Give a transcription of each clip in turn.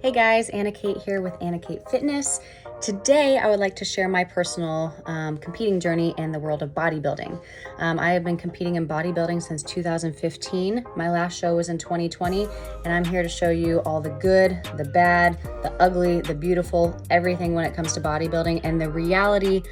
Hey guys, Anna Kate here with Anna Kate Fitness. Today I would like to share my personal competing journey in the world of bodybuilding. I have been competing in bodybuilding since 2015. My last show was in 2020, and I'm here to show you all the good, the bad, the ugly, the beautiful, everything when it comes to bodybuilding and the reality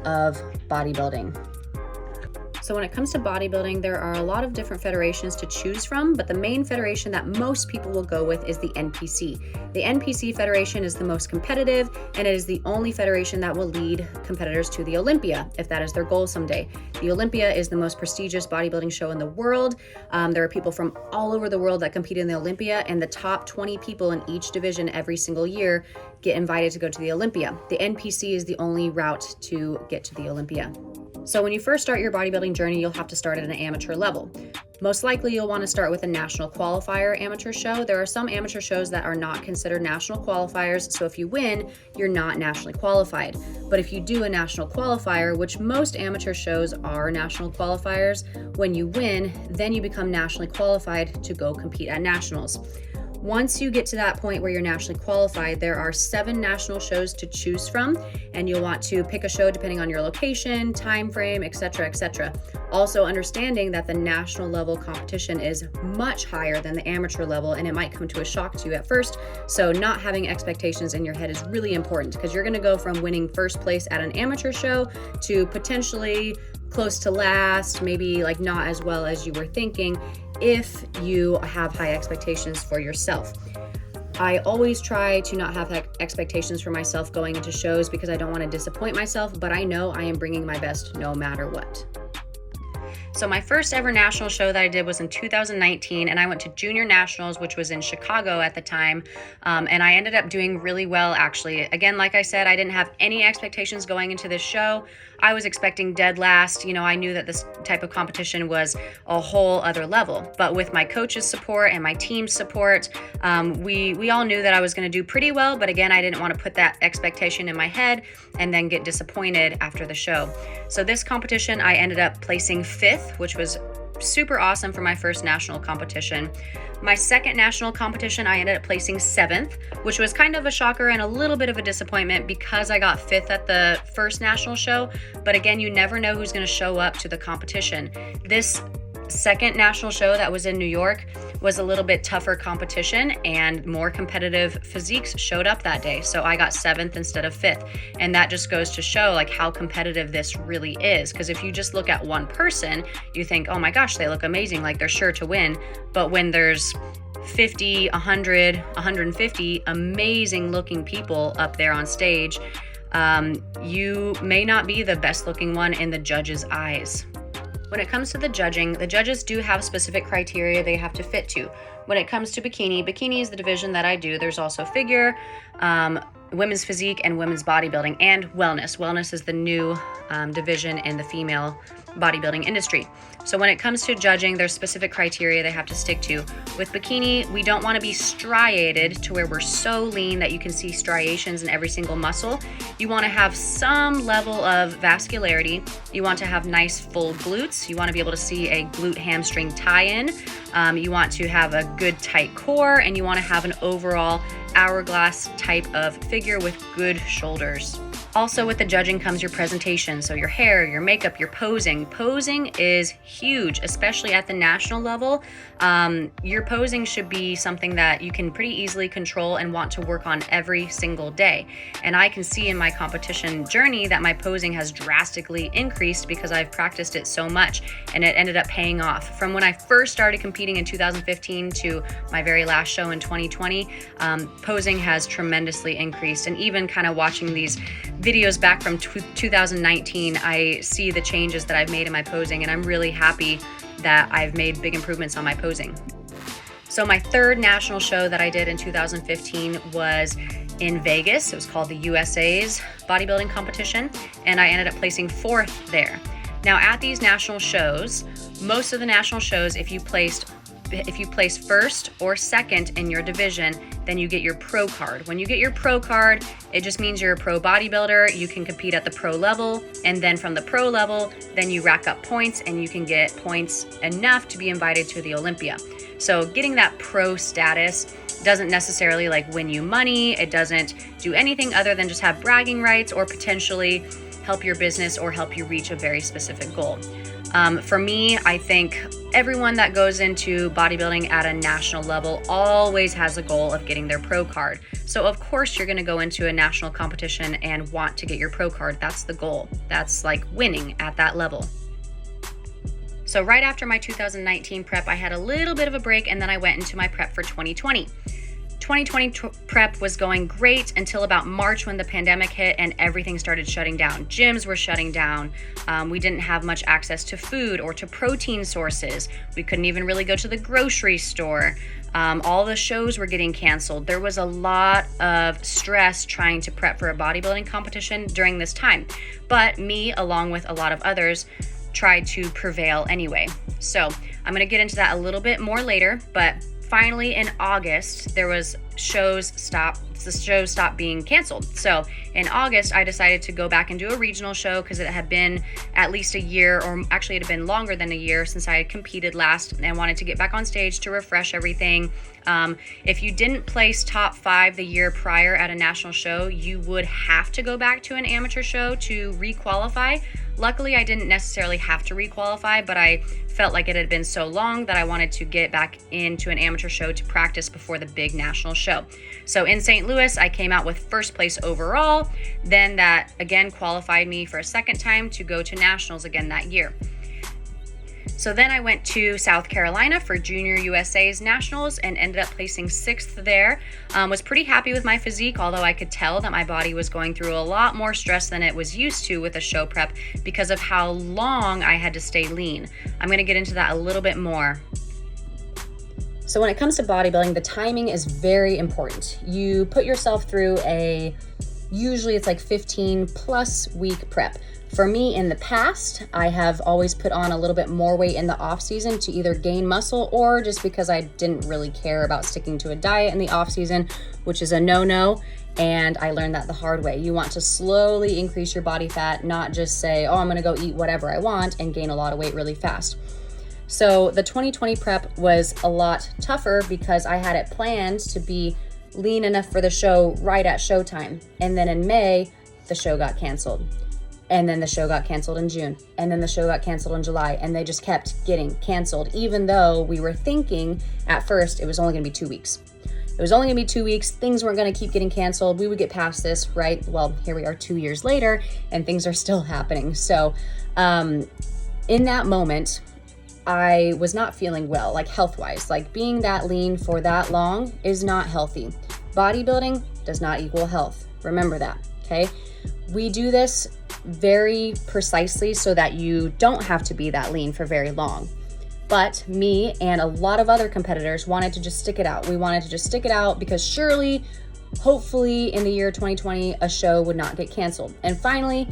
of bodybuilding. So when it comes to bodybuilding, there are a lot of different federations to choose from, but the main federation that most people will go with is the NPC. The NPC federation is the most competitive, and it is the only federation that will lead competitors to the Olympia, if that is their goal someday. The Olympia is the most prestigious bodybuilding show in the world. There are people from all over the world that compete in the Olympia, and the top 20 people in each division every single year get invited to go to the Olympia. The NPC is the only route to get to the Olympia. So when you first start your bodybuilding journey, you'll have to start at an amateur level. Most likely you'll want to start with a national qualifier amateur show. There are some amateur shows that are not considered national qualifiers, so if you win, you're not nationally qualified. But if you do a national qualifier, which most amateur shows are national qualifiers, when you win, then you become nationally qualified to go compete at nationals. Once you get to that point where you're nationally qualified, there are 7 national shows to choose from, and you'll want to pick a show depending on your location, time frame, etc., etc. Also understanding that the national level competition is much higher than the amateur level, and it might come to a shock to you at first. So not having expectations in your head is really important, because you're going to go from winning first place at an amateur show to potentially close to last, maybe like not as well as you were thinking, if you have high expectations for yourself. I always try to not have expectations for myself going into shows because I don't want to disappoint myself, but I know I am bringing my best no matter what. So my first ever national show that I did was in 2019, and I went to Junior Nationals, which was in Chicago at the time, and I ended up doing really well, actually. Again, like I said, I didn't have any expectations going into this show. I was expecting dead last. I knew that this type of competition was a whole other level. But with my coach's support and my team's support, we all knew that I was going to do pretty well. But again, I didn't want to put that expectation in my head and then get disappointed after the show. So this competition, I ended up placing 5th, which was super awesome for my first national competition. My second national competition, I ended up placing 7th, which was kind of a shocker and a little bit of a disappointment because I got 5th at the first national show. But again, you never know who's going to show up to the competition. This second national show that was in New York was a little bit tougher competition, and more competitive physiques showed up that day. So I got 7th instead of 5th. And that just goes to show like how competitive this really is. Because if you just look at one person, you think, oh my gosh, they look amazing, like they're sure to win. But when there's 50, 100, 150 amazing looking people up there on stage, you may not be the best looking one in the judges' eyes. When it comes to the judging, the judges do have specific criteria they have to fit to. When it comes to bikini is the division that I do. There's also figure, women's physique, and women's bodybuilding, and wellness. Wellness is the new division in the female bodybuilding industry. So when it comes to judging, there's specific criteria they have to stick to. With bikini, we don't want to be striated to where we're so lean that you can see striations in every single muscle. You want to have some level of vascularity. You want to have nice full glutes. You want to be able to see a glute hamstring tie-in. You want to have a good tight core, and you want to have an overall hourglass type of figure with good shoulders. Also with the judging comes your presentation. So your hair, your makeup, your posing. Posing is huge, especially at the national level. Your posing should be something that you can pretty easily control and want to work on every single day. And I can see in my competition journey that my posing has drastically increased because I've practiced it so much, and it ended up paying off. From when I first started competing in 2015 to my very last show in 2020, posing has tremendously increased. And even kind of watching these videos back from 2019, I see the changes that I've made in my posing, and I'm really happy that I've made big improvements on my posing. So my third national show that I did in 2015 was in Vegas. It was called the USA's bodybuilding competition, and I ended up placing 4th there. Now at these national shows, most of the national shows, if you place first or second in your division, then you get your pro card. When you get your pro card, it just means you're a pro bodybuilder. You can compete at the pro level, and then from the pro level, then you rack up points, and you can get points enough to be invited to the Olympia. So getting that pro status doesn't necessarily like win you money. It doesn't do anything other than just have bragging rights or potentially help your business or help you reach a very specific goal. For me, I think everyone that goes into bodybuilding at a national level always has a goal of getting their pro card. So of course you're gonna go into a national competition and want to get your pro card. That's the goal. That's like winning at that level. So right after my 2019 prep, I had a little bit of a break and then I went into my prep for 2020. 2020 prep was going great until about March when the pandemic hit and everything started shutting down. Gyms were shutting down. We didn't have much access to food or to protein sources. We couldn't even really go to the grocery store. All the shows were getting canceled. There was a lot of stress trying to prep for a bodybuilding competition during this time. But me, along with a lot of others, tried to prevail anyway. So I'm gonna get into that a little bit more later, but finally in August, the shows stopped being canceled. So in August, I decided to go back and do a regional show because it had been at least a year, or actually it had been longer than a year since I had competed last, and wanted to get back on stage to refresh everything. If you didn't place top 5 the year prior at a national show, you would have to go back to an amateur show to requalify. Luckily, I didn't necessarily have to requalify, but I felt like it had been so long that I wanted to get back into an amateur show to practice before the big national show. So in St. Louis, I came out with first place overall. Then that again qualified me for a second time to go to nationals again that year. So then I went to South Carolina for Junior USA's Nationals and ended up placing 6th there. Was pretty happy with my physique, although I could tell that my body was going through a lot more stress than it was used to with a show prep because of how long I had to stay lean. I'm gonna get into that a little bit more. So when it comes to bodybuilding, the timing is very important. You put yourself through usually it's like 15+ week prep. For me in the past, I have always put on a little bit more weight in the off season to either gain muscle or just because I didn't really care about sticking to a diet in the off season, which is a no-no. And I learned that the hard way. You want to slowly increase your body fat, not just say, oh, I'm gonna go eat whatever I want and gain a lot of weight really fast. So the 2020 prep was a lot tougher because I had it planned to be lean enough for the show right at showtime. And then in May, the show got canceled. And then the show got canceled in June. And then the show got canceled in July. And they just kept getting canceled, even though we were thinking at first it was only gonna be 2 weeks. It was only gonna be 2 weeks. Things weren't gonna keep getting canceled. We would get past this, right? Well, here we are 2 years later and things are still happening. So in that moment, I was not feeling well, like health-wise. Like being that lean for that long is not healthy. Bodybuilding does not equal health. Remember that, okay? We do this very precisely so that you don't have to be that lean for very long. But me and a lot of other competitors wanted to just stick it out. We wanted to just stick it out because surely, hopefully in the year 2020, a show would not get canceled. And finally,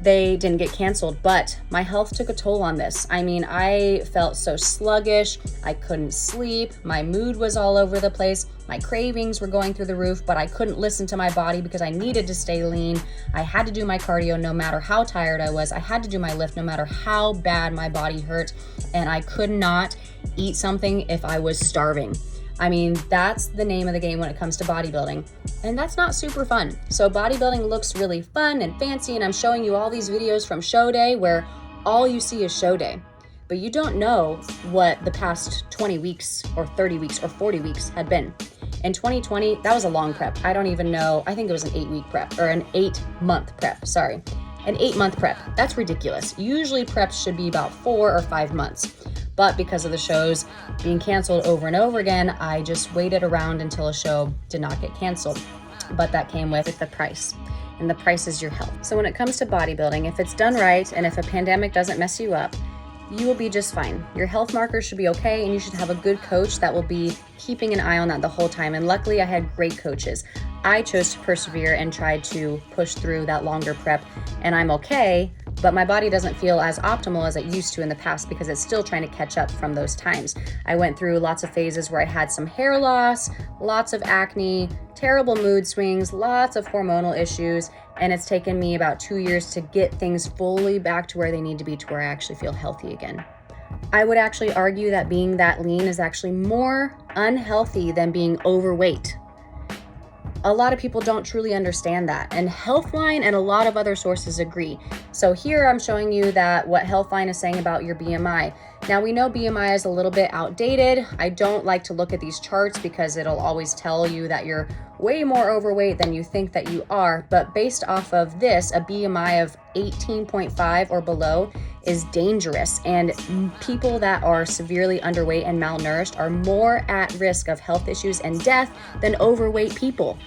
they didn't get canceled, but my health took a toll on this. I mean, I felt so sluggish. I couldn't sleep. My mood was all over the place. My cravings were going through the roof, but I couldn't listen to my body because I needed to stay lean. I had to do my cardio no matter how tired I was. I had to do my lift no matter how bad my body hurt. And I could not eat something if I was starving. I mean, that's the name of the game when it comes to bodybuilding. And that's not super fun. So bodybuilding looks really fun and fancy, and I'm showing you all these videos from show day where all you see is show day. But you don't know what the past 20 weeks or 30 weeks or 40 weeks had been. In 2020, that was a long prep. I don't even know. I think it was an 8-week prep or an 8-month prep, sorry. An 8-month prep. That's ridiculous. Usually preps should be about 4 or 5 months. But because of the shows being canceled over and over again, I just waited around until a show did not get canceled. But that came with the price, and the price is your health. So when it comes to bodybuilding, if it's done right and if a pandemic doesn't mess you up, you will be just fine. Your health markers should be okay, and you should have a good coach that will be keeping an eye on that the whole time. And luckily I had great coaches. I chose to persevere and tried to push through that longer prep, and I'm okay, but my body doesn't feel as optimal as it used to in the past because it's still trying to catch up from those times. I went through lots of phases where I had some hair loss, lots of acne, terrible mood swings, lots of hormonal issues, and it's taken me about 2 years to get things fully back to where they need to be to where I actually feel healthy again. I would actually argue that being that lean is actually more unhealthy than being overweight. A lot of people don't truly understand that, and Healthline and a lot of other sources agree. So here I'm showing you that what Healthline is saying about your BMI. Now we know BMI is a little bit outdated. I don't like to look at these charts because it'll always tell you that you're way more overweight than you think that you are, but based off of this, a BMI of 18.5 or below is dangerous, and people that are severely underweight and malnourished are more at risk of health issues and death than overweight people.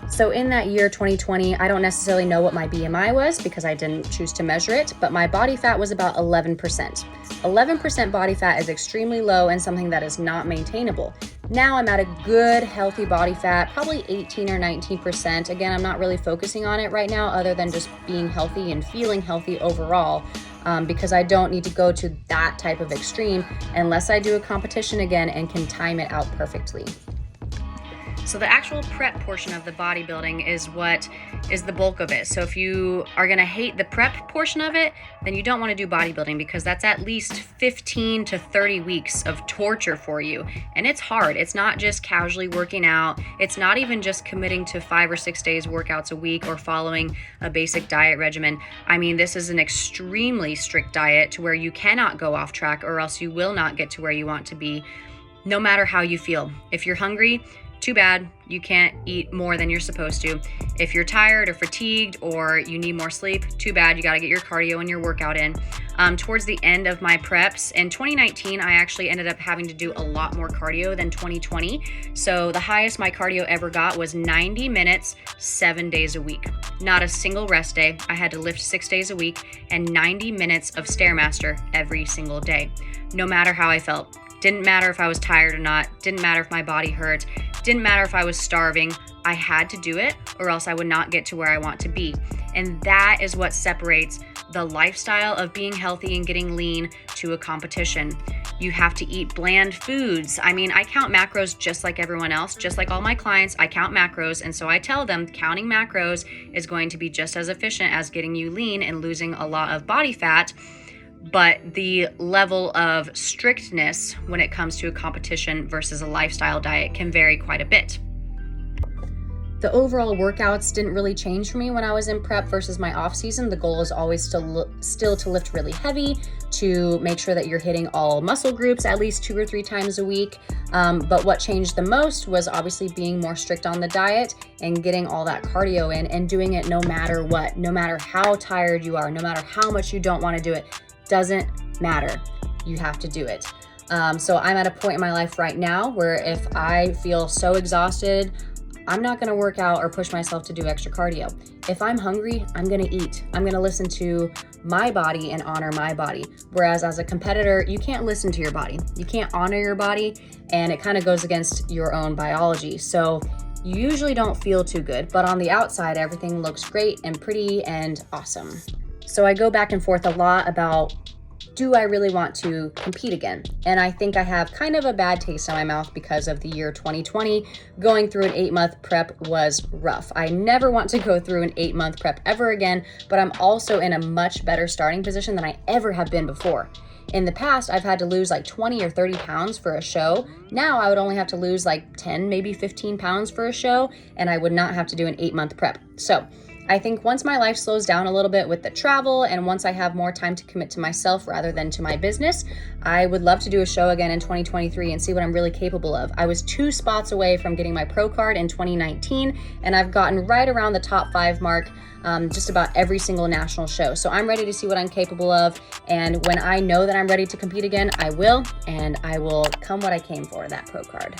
So in that year 2020, I don't necessarily know what my BMI was because I didn't choose to measure it, but my body fat was about 11%. 11% body fat is extremely low and something that is not maintainable. Now I'm at a good healthy body fat, probably 18 or 19%. Again, I'm not really focusing on it right now other than just being healthy and feeling healthy overall, because I don't need to go to that type of extreme unless I do a competition again and can time it out perfectly. So the actual prep portion of the bodybuilding is what is the bulk of it. So if you are gonna hate the prep portion of it, then you don't wanna do bodybuilding because that's at least 15 to 30 weeks of torture for you. And it's hard. It's not just casually working out. It's not even just committing to 5 or 6 days workouts a week or following a basic diet regimen. I mean, this is an extremely strict diet to where you cannot go off track or else you will not get to where you want to be, no matter how you feel. If you're hungry, too bad, you can't eat more than you're supposed to. If you're tired or fatigued or you need more sleep, too bad, you gotta get your cardio and your workout in. Towards the end of my preps, in 2019, I actually ended up having to do a lot more cardio than 2020. So the highest my cardio ever got was 90 minutes, 7 days a week. Not a single rest day. I had to lift 6 days a week and 90 minutes of Stairmaster every single day, no matter how I felt. Didn't matter if I was tired or not, didn't matter if my body hurt, didn't matter if I was starving. I had to do it or else I would not get to where I want to be. And that is what separates the lifestyle of being healthy and getting lean to a competition. You have to eat bland foods. I mean, I count macros just like everyone else, just like all my clients, I count macros. And so I tell them counting macros is going to be just as efficient as getting you lean and losing a lot of body fat. But the level of strictness when it comes to a competition versus a lifestyle diet can vary quite a bit. The overall workouts didn't really change for me when I was in prep versus my off season. The goal is always still to lift really heavy, to make sure that you're hitting all muscle groups at least 2 or 3 times a week. But what changed the most was obviously being more strict on the diet and getting all that cardio in and doing it no matter what, no matter how tired you are, no matter how much you don't want to do it. Doesn't matter. You have to do it. So I'm at a point in my life right now where if I feel so exhausted, I'm not going to work out or push myself to do extra cardio. If I'm hungry, I'm going to eat. I'm going to listen to my body and honor my body. Whereas as a competitor, you can't listen to your body. You can't honor your body, and it kind of goes against your own biology. So you usually don't feel too good, but on the outside, everything looks great and pretty and awesome. So I go back and forth a lot about, do I really want to compete again? And I think I have kind of a bad taste in my mouth because of the year 2020. Going through an 8-month prep was rough. I never want to go through an 8-month prep ever again, but I'm also in a much better starting position than I ever have been before. In the past, I've had to lose like 20 or 30 pounds for a show. Now I would only have to lose like 10, maybe 15 pounds for a show, and I would not have to do an 8-month prep. So I think once my life slows down a little bit with the travel and once I have more time to commit to myself rather than to my business, I would love to do a show again in 2023 and see what I'm really capable of. I was 2 spots away from getting my pro card in 2019, and I've gotten right around the top 5 mark just about every single national show. So I'm ready to see what I'm capable of. And when I know that I'm ready to compete again, I will, and I will come what I came for, that pro card.